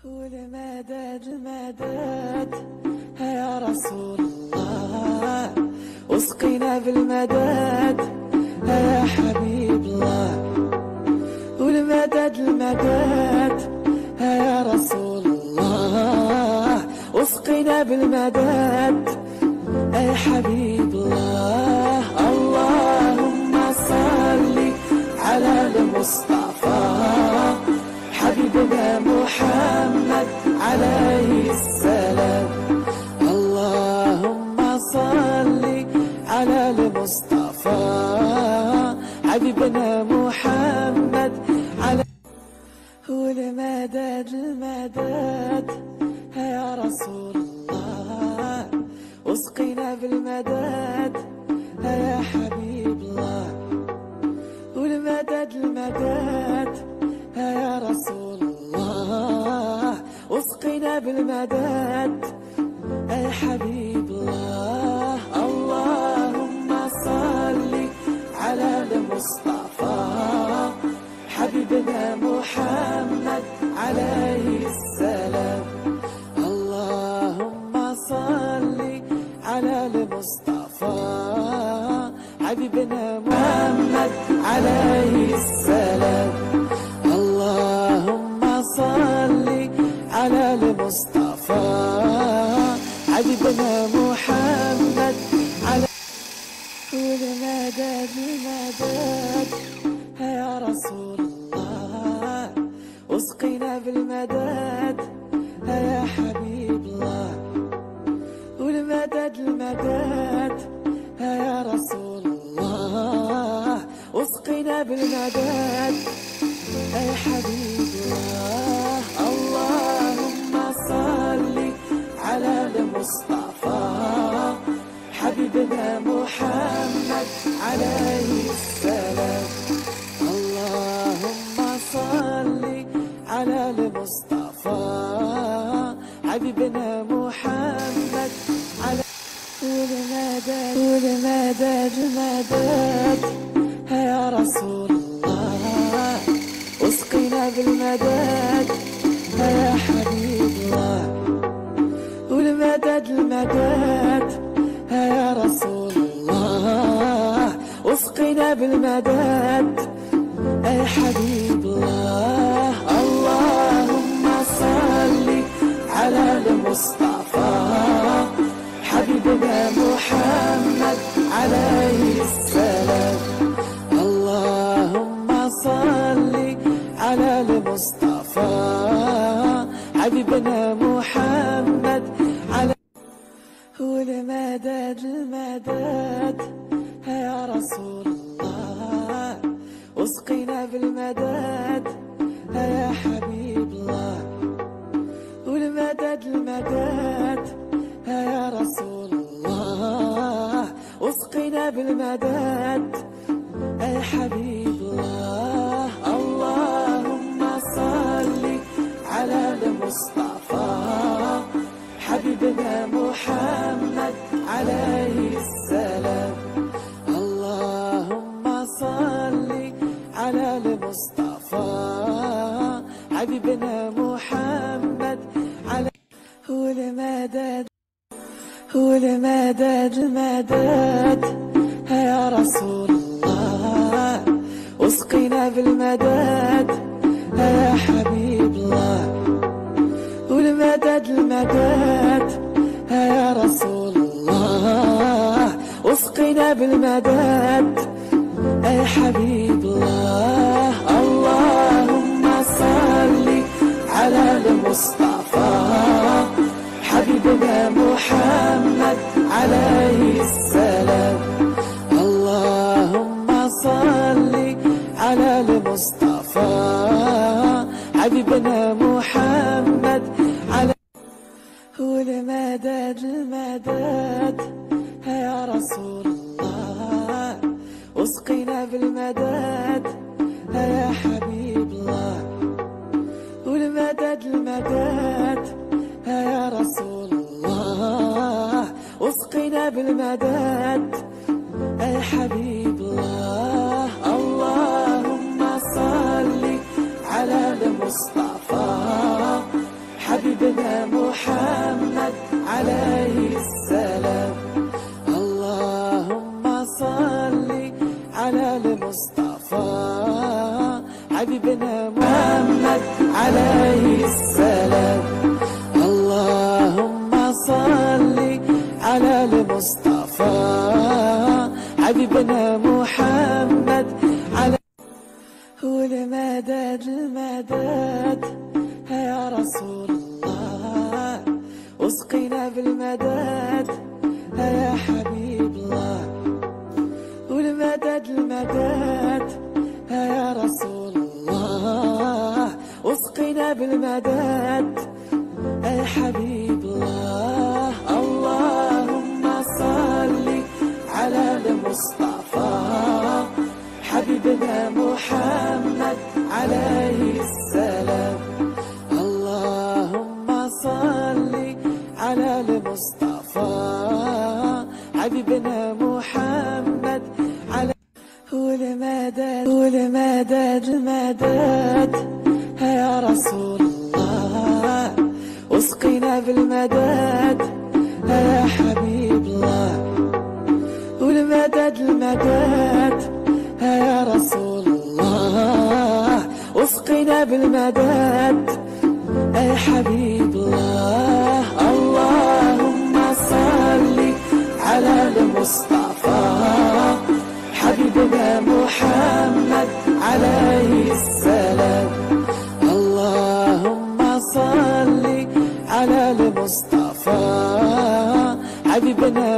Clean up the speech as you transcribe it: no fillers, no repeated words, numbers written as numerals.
والمدد المدد يا رسول الله، واسقنا بالمدد يا حبيب الله. والمدد المدد يا رسول الله، واسقنا بالمدد يا حبيب الله. اللهم صل على المصطفى حبيبنا محمد عليه السلام. اللهم صل على المصطفى حبيبنا محمد على. والمدد المدد يا رسول الله، واسقنا بالمدد يا حبيب الله. والمدد المدد يا رسول الله، واسقنا بالمدد يا حبيب الله. اللهم صل على المصطفى حبيبنا محمد عليه السلام. اللهم صل على المصطفى حبيبنا محمد عليه السلام. اللهم صل على المصطفى حبيبنا محمد على. والمدد المدد يا رسول الله، واسقنا بالمدد يا حبيب الله. والمدد المدد يا رسول الله، واسقنا بالمدد يا حبيب الله. اللهم صل على المصطفى حبيبنا محمد عليه السلام. اللهم صل على المصطفى حبيبنا محمد على. والمدد المدد يا رسول الله، واسقنا بالمدد يا حبيب الله. والمدد المدد يا رسول الله، واسقنا بالمدد يا حبيب الله. اللهم صل على المصطفى حبيبنا محمد عليه السلام. اللهم صل على المصطفى حبيبنا محمد على. والمدد المدد يا رسول الله، واسقنا بالمدد يا حبيب الله. والمدد المدد يا رسول الله، واسقنا بالمدد يا حبيب الله. اللهم صل على المصطفى حبيبنا محمد عليه السلام. اللهم صل على المصطفى حبيبنا محمد على. والمدد المدد يا رسول الله، واسقنا بالمدد يا حبيب الله. والمدد المدد يا رسول الله، واسقنا بالمدد يا حبيب الله. اللهم صل على المصطفى حبيبنا محمد عليه السلام. اللهم صل على المصطفى حبيبنا محمد على. والمدد المدد يا رسول الله، واسقنا بالمدد يا حبيب الله. والمدد المدد يا رسول الله، واسقنا بالمدد يا حبيب الله. اللهم صل على المصطفى حبيبنا محمد عليه السلام. اللهم صل على المصطفى حبيبنا محمد عليه السلام. اللهم صل على المصطفى حبيبنا محمد على والمدد المدد يا رسول الله اسقنا بالمدد يا حبيب الله. والمدد المدد يا رسول الله اسقنا بالمدد يا حبيب الله. اللهم صل على المصطفى حبيبنا محمد عليه السلام. اللهم صل على المصطفى حبيبنا محمد على والمدد والمدد المدد يا رسول الله اسقنا بالمدد يا حبيب الله. والمدد المدد يا رسول الله اسقنا بالمدد يا حبيب الله. اللهم صل على المصطفى حبيبنا محمد عليه السلام. اللهم صل على المصطفى حبيبنا